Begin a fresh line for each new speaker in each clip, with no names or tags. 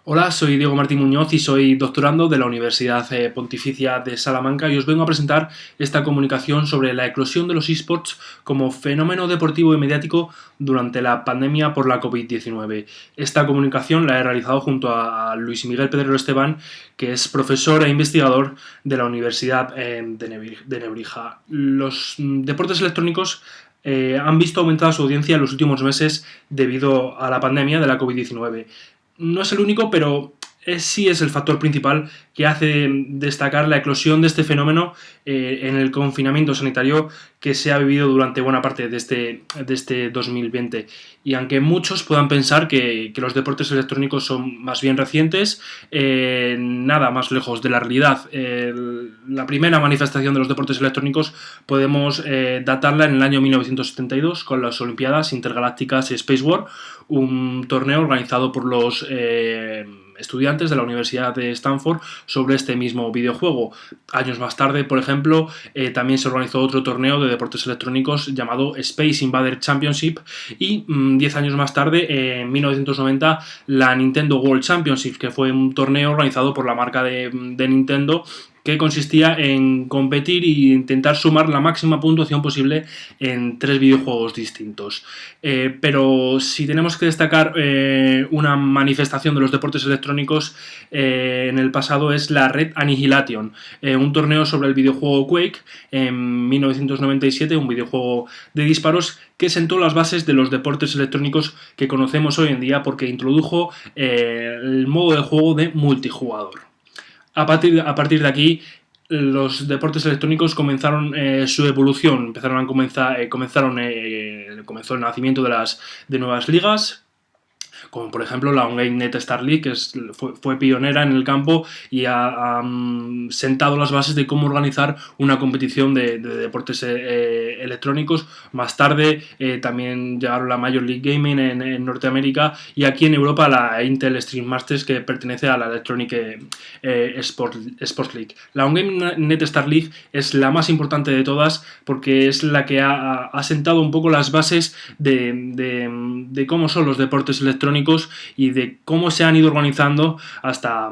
Hola, soy Diego Martín Muñoz y soy doctorando de la Universidad Pontificia de Salamanca y os vengo a presentar esta comunicación sobre la eclosión de los eSports como fenómeno deportivo y mediático durante la pandemia por la COVID-19. Esta comunicación la he realizado junto a Luis Miguel Pedrero Esteban, que es profesor e investigador de la Universidad de Nebrija. Los deportes electrónicos han visto aumentada su audiencia en los últimos meses debido a la pandemia de la COVID-19. No es el único, pero sí es el factor principal que hace destacar la eclosión de este fenómeno en el confinamiento sanitario que se ha vivido durante buena parte de este 2020. Y aunque muchos puedan pensar que los deportes electrónicos son más bien recientes, nada más lejos de la realidad. La primera manifestación de los deportes electrónicos podemos datarla en el año 1972 con las Olimpiadas Intergalácticas Space War, un torneo organizado por los estudiantes de la Universidad de Stanford sobre este mismo videojuego. Años más tarde, por ejemplo, también se organizó otro torneo de deportes electrónicos llamado Space Invader Championship y 10 años más tarde, en 1990, la Nintendo World Championship, que fue un torneo organizado por la marca de Nintendo, que consistía en competir e intentar sumar la máxima puntuación posible en 3 videojuegos distintos. Pero si tenemos que destacar una manifestación de los deportes electrónicos en el pasado es la Red Annihilation, un torneo sobre el videojuego Quake en 1997, un videojuego de disparos que sentó las bases de los deportes electrónicos que conocemos hoy en día porque introdujo el modo de juego de multijugador. A partir de aquí, los deportes electrónicos comenzaron su evolución, comenzó el nacimiento de nuevas ligas, como por ejemplo la OnGame NetStar League, que fue pionera en el campo y ha sentado las bases de cómo organizar una competición de deportes electrónicos. Más tarde también llegaron la Major League Gaming en Norteamérica y aquí en Europa la Intel Extreme Masters, que pertenece a la Electronic Sports League. La OnGame NetStar League es la más importante de todas porque es la que ha sentado un poco las bases de cómo son los deportes electrónicos y de cómo se han ido organizando hasta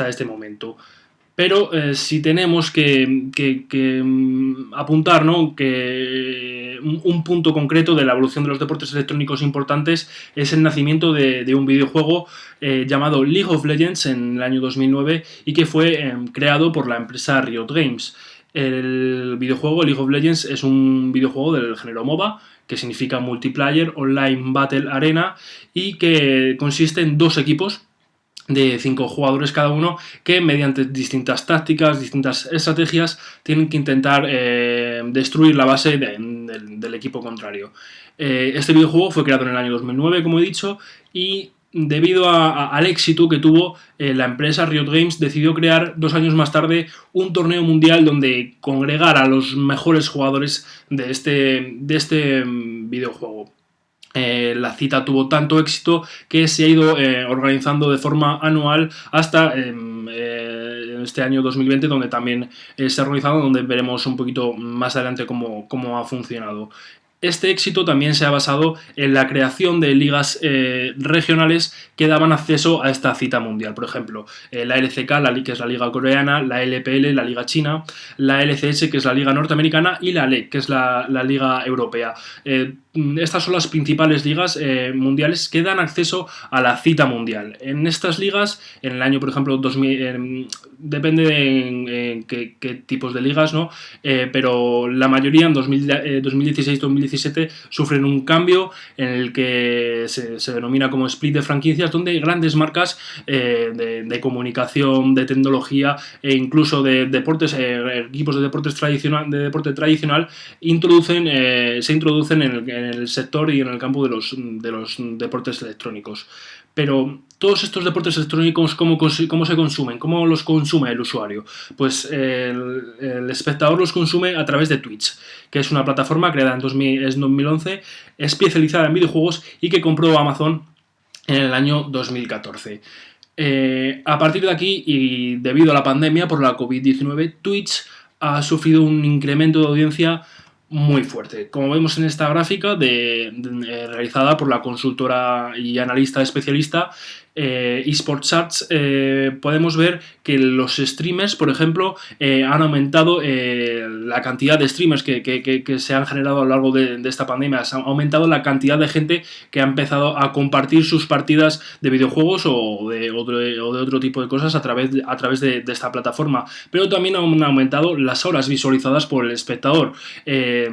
este momento. Pero si tenemos que apuntar, ¿no?, que un punto concreto de la evolución de los deportes electrónicos importantes es el nacimiento de un videojuego llamado League of Legends en el año 2009 y que fue creado por la empresa Riot Games. El videojuego League of Legends es un videojuego del género MOBA, que significa Multiplayer Online Battle Arena, y que consiste en 2 equipos de 5 jugadores cada uno que mediante distintas tácticas, distintas estrategias tienen que intentar destruir la base del equipo contrario. Este videojuego fue creado en el año 2009, como he dicho, y debido al éxito que tuvo, la empresa Riot Games decidió crear 2 años más tarde un torneo mundial donde congregar a los mejores jugadores de este videojuego. La cita tuvo tanto éxito que se ha ido organizando de forma anual hasta este año 2020, donde también se ha organizado, donde veremos un poquito más adelante cómo ha funcionado. Este éxito también se ha basado en la creación de ligas regionales que daban acceso a esta cita mundial. Por ejemplo, la LCK, que es la liga coreana, la LPL, la liga china, la LCS, que es la liga norteamericana, y la LEC, que es la liga europea. Estas son las principales ligas mundiales que dan acceso a la cita mundial. En estas ligas, en el año, por ejemplo, 2000, depende de qué tipos de ligas, ¿no? Pero la mayoría en 2016-2017 sufren un cambio en el que se denomina como split de franquicias, donde grandes marcas de comunicación, de tecnología e incluso de deportes, equipos de deporte tradicional se introducen en el sector y en el campo de los deportes electrónicos. Pero todos estos deportes electrónicos, ¿cómo se consumen? ¿Cómo los consume el usuario? Pues el espectador los consume a través de Twitch, que es una plataforma creada en 2011, especializada en videojuegos y que compró Amazon en el año 2014. A partir de aquí, y debido a la pandemia por la COVID-19, Twitch ha sufrido un incremento de audiencia muy fuerte. Como vemos en esta gráfica realizada por la consultora y analista especialista eSports Charts, podemos ver que los streamers, por ejemplo, han aumentado la cantidad de streamers que se han generado a lo largo de esta pandemia. Se ha aumentado la cantidad de gente que ha empezado a compartir sus partidas de videojuegos o de otro tipo de cosas a través de esta plataforma. Pero también han aumentado las horas visualizadas por el espectador a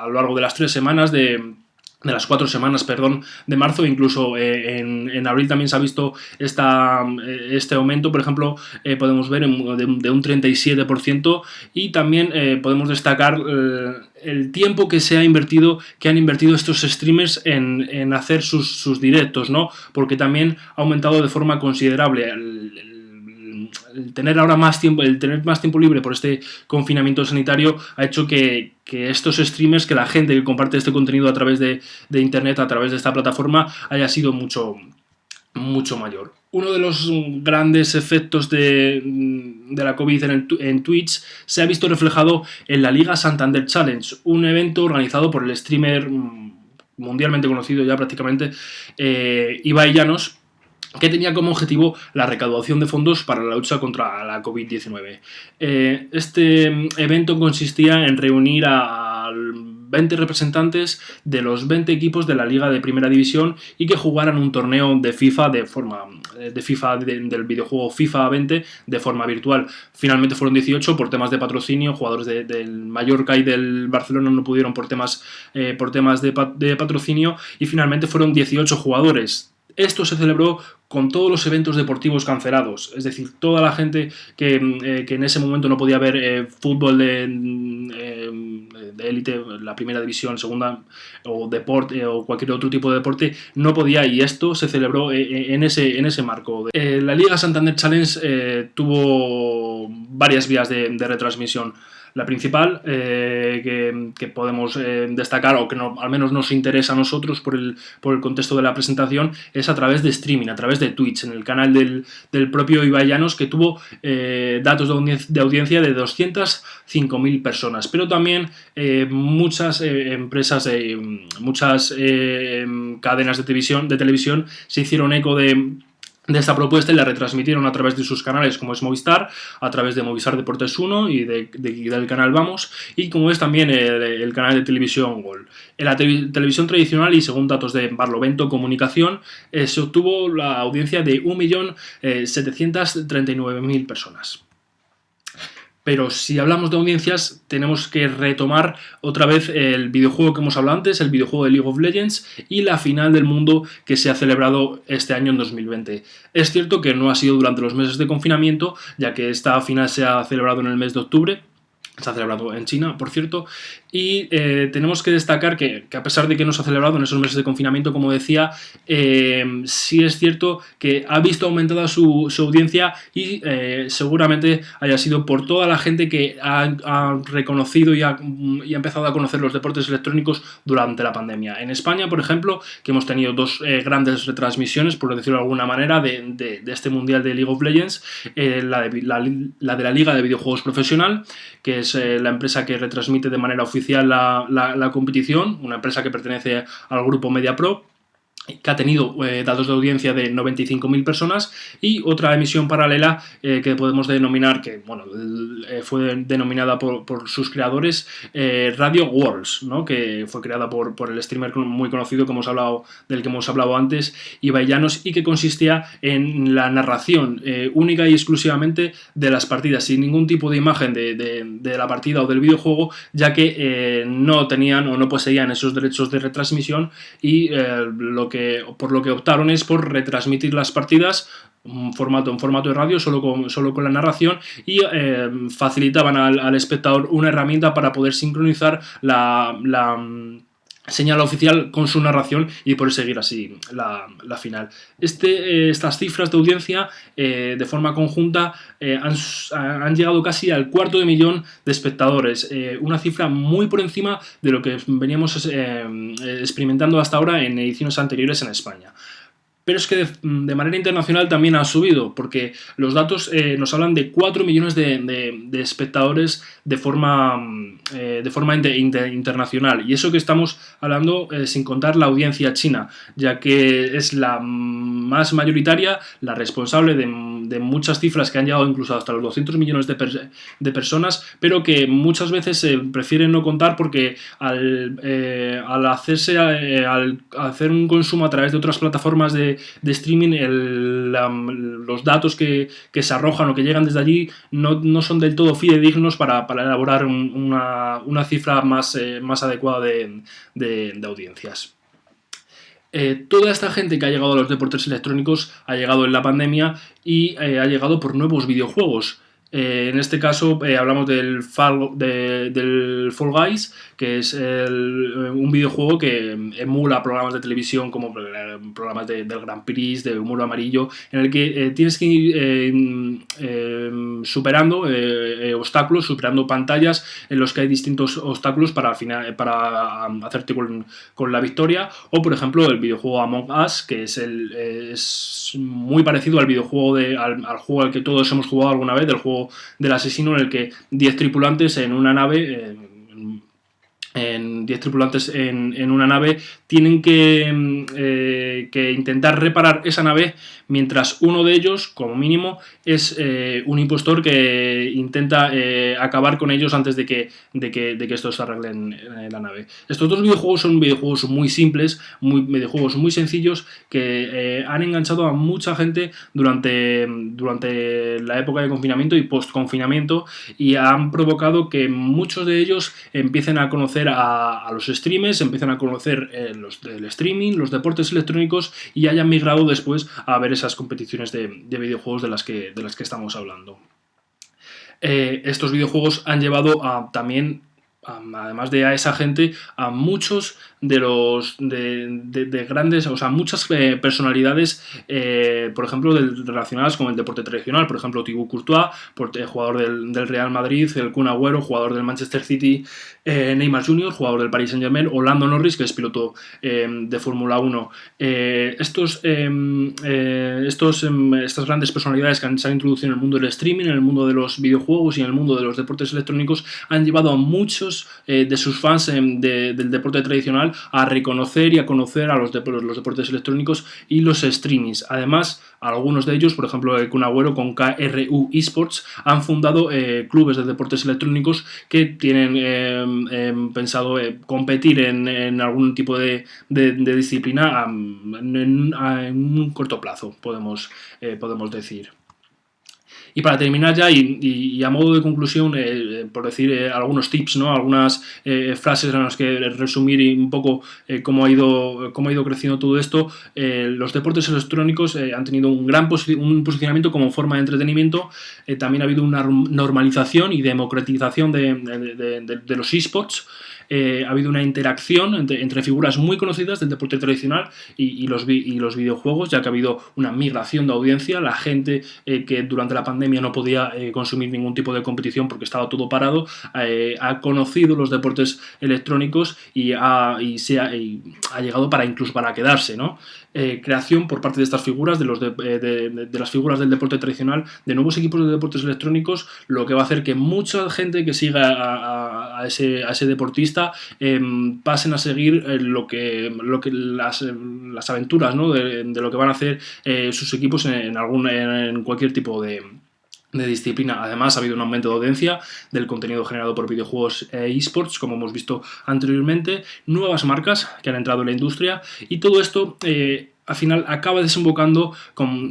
lo largo de las 3 semanas de las 4 semanas, de marzo. Incluso en abril también se ha visto este aumento. Por ejemplo, podemos ver de un 37%, y también podemos destacar el tiempo que han invertido estos streamers en hacer sus directos, ¿no? Porque también ha aumentado de forma considerable. El tener más tiempo libre por este confinamiento sanitario ha hecho que estos streamers, que la gente que comparte este contenido a través de internet, a través de esta plataforma, haya sido mucho mayor. Uno de los grandes efectos de la COVID en Twitch se ha visto reflejado en la Liga Santander Challenge, un evento organizado por el streamer mundialmente conocido ya prácticamente, Ibai Llanos, que tenía como objetivo la recaudación de fondos para la lucha contra la COVID-19. Este evento consistía en reunir a 20 representantes de los 20 equipos de la Liga de Primera División y que jugaran un torneo de FIFA del videojuego FIFA 20 de forma virtual. Finalmente fueron 18 por temas de patrocinio. Jugadores del Mallorca y del Barcelona no pudieron por temas de patrocinio, y finalmente fueron 18 jugadores. Esto se celebró con todos los eventos deportivos cancelados, es decir, toda la gente que en ese momento no podía ver fútbol de élite, la primera división, segunda, o deporte o cualquier otro tipo de deporte, no podía, y esto se celebró en ese marco. La Liga Santander Challenge tuvo varias vías de retransmisión. La principal que podemos destacar, o que al menos nos interesa a nosotros por el contexto de la presentación, es a través de streaming, a través de Twitch, en el canal del propio Ibai Llanos, que tuvo datos de audiencia de 205.000 personas. Pero también muchas empresas, muchas cadenas de televisión se hicieron eco de esta propuesta y la retransmitieron a través de sus canales, como es Movistar, a través de Movistar Deportes 1 y del canal Vamos, y como es también el canal de televisión Gol. En la televisión tradicional, y según datos de Barlovento Comunicación, se obtuvo la audiencia de 1.739.000 personas. Pero si hablamos de audiencias, tenemos que retomar otra vez el videojuego que hemos hablado antes, el videojuego de League of Legends, y la final del mundo que se ha celebrado este año en 2020. Es cierto que no ha sido durante los meses de confinamiento, ya que esta final se ha celebrado en el mes de octubre. Se ha celebrado en China, por cierto, y tenemos que destacar que a pesar de que no se ha celebrado en esos meses de confinamiento, como decía, sí es cierto que ha visto aumentada su audiencia, y seguramente haya sido por toda la gente que ha reconocido y ha empezado a conocer los deportes electrónicos durante la pandemia. En España, por ejemplo, que hemos tenido dos grandes retransmisiones, por decirlo de alguna manera, de este Mundial de League of Legends, la de la Liga de Videojuegos Profesional, que es la empresa que retransmite de manera oficial la competición, una empresa que pertenece al grupo MediaPro, que ha tenido datos de audiencia de 95.000 personas, y otra emisión paralela que podemos denominar, que fue denominada por sus creadores Radio Worlds, ¿no? Que fue creada por el streamer muy conocido del que hemos hablado antes, Ibai Llanos, y que consistía en la narración única y exclusivamente de las partidas, sin ningún tipo de imagen de la partida o del videojuego, ya que no tenían o no poseían esos derechos de retransmisión, y por lo que optaron es por retransmitir las partidas en formato de radio, solo con la narración, y facilitaban al espectador una herramienta para poder sincronizar la señal oficial con su narración y poder seguir así la final. Estas cifras de audiencia de forma conjunta han llegado casi al 250.000 de espectadores, una cifra muy por encima de lo que veníamos experimentando hasta ahora en ediciones anteriores en España. pero es que de manera internacional también ha subido, porque los datos nos hablan de 4 millones de espectadores de forma internacional, y eso que estamos hablando sin contar la audiencia china, ya que es la más mayoritaria, la responsable de muchas cifras que han llegado incluso hasta los 200 millones de personas, pero que muchas veces se prefieren no contar porque al hacer un consumo a través de otras plataformas de streaming, los datos que se arrojan o que llegan desde allí no son del todo fidedignos para elaborar una cifra más adecuada de audiencias. Toda esta gente que ha llegado a los deportes electrónicos ha llegado en la pandemia y ha llegado por nuevos videojuegos. En este caso hablamos del Fall Guys, que es un videojuego que emula programas de televisión como programas del Grand Prix, de Humor Amarillo, en el que tienes que ir superando obstáculos, superando pantallas en los que hay distintos obstáculos para hacerte con la victoria. O por ejemplo el videojuego Among Us, que es muy parecido al videojuego al juego al que todos hemos jugado alguna vez, del juego del asesino, en el que 10 tripulantes en una nave tienen que intentar reparar esa nave, mientras uno de ellos, como mínimo, es un impostor que intenta acabar con ellos antes de que estos se arreglen en la nave. Estos dos videojuegos son videojuegos muy simples, videojuegos muy sencillos, que han enganchado a mucha gente durante la época de confinamiento y post-confinamiento, y han provocado que muchos de ellos empiecen a conocer a los streamers, empiezan a conocer el streaming, los deportes electrónicos, y hayan migrado después a ver esas competiciones de videojuegos de las que estamos hablando. Estos videojuegos han llevado también, además de a esa gente, a muchos de grandes, o sea, muchas personalidades, por ejemplo, relacionadas con el deporte tradicional. Por ejemplo, Thibaut Courtois, jugador del Real Madrid, el Kun Agüero, jugador del Manchester City, Neymar Jr., jugador del Paris Saint-Germain, o Lando Norris, que es piloto de Fórmula 1. Estas grandes personalidades que se han introducido en el mundo del streaming, en el mundo de los videojuegos y en el mundo de los deportes electrónicos, han llevado a muchos de sus fans del deporte tradicional a reconocer y a conocer a los deportes electrónicos y los streamings. Además, algunos de ellos, por ejemplo el Kun Agüero con KRU Esports, han fundado clubes de deportes electrónicos que tienen pensado competir en algún tipo de disciplina en un corto plazo, podemos decir. Y para terminar ya, y a modo de conclusión, por decir algunos tips, ¿no? Algunas frases en las que resumir un poco cómo ha ido creciendo todo esto. Los deportes electrónicos han tenido un posicionamiento como forma de entretenimiento. También ha habido una normalización y democratización de los esports. Ha habido una interacción entre figuras muy conocidas del deporte tradicional y los videojuegos, ya que ha habido una migración de audiencia. La gente que durante la pandemia no podía consumir ningún tipo de competición porque estaba todo parado, ha conocido los deportes electrónicos y ha llegado incluso para quedarse, ¿no? Creación por parte de estas figuras, de las figuras del deporte tradicional, de nuevos equipos de deportes electrónicos, lo que va a hacer que mucha gente que siga a ese deportista pasen a seguir las aventuras, ¿no? de lo que van a hacer sus equipos en cualquier tipo de disciplina. Además, ha habido un aumento de audiencia del contenido generado por videojuegos eSports, como hemos visto anteriormente, nuevas marcas que han entrado en la industria, y todo esto al final acaba desembocando,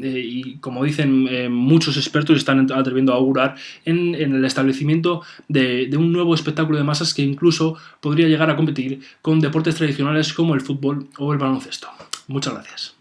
y como dicen muchos expertos, están atreviendo a augurar en el establecimiento de un nuevo espectáculo de masas que incluso podría llegar a competir con deportes tradicionales como el fútbol o el baloncesto. Muchas gracias.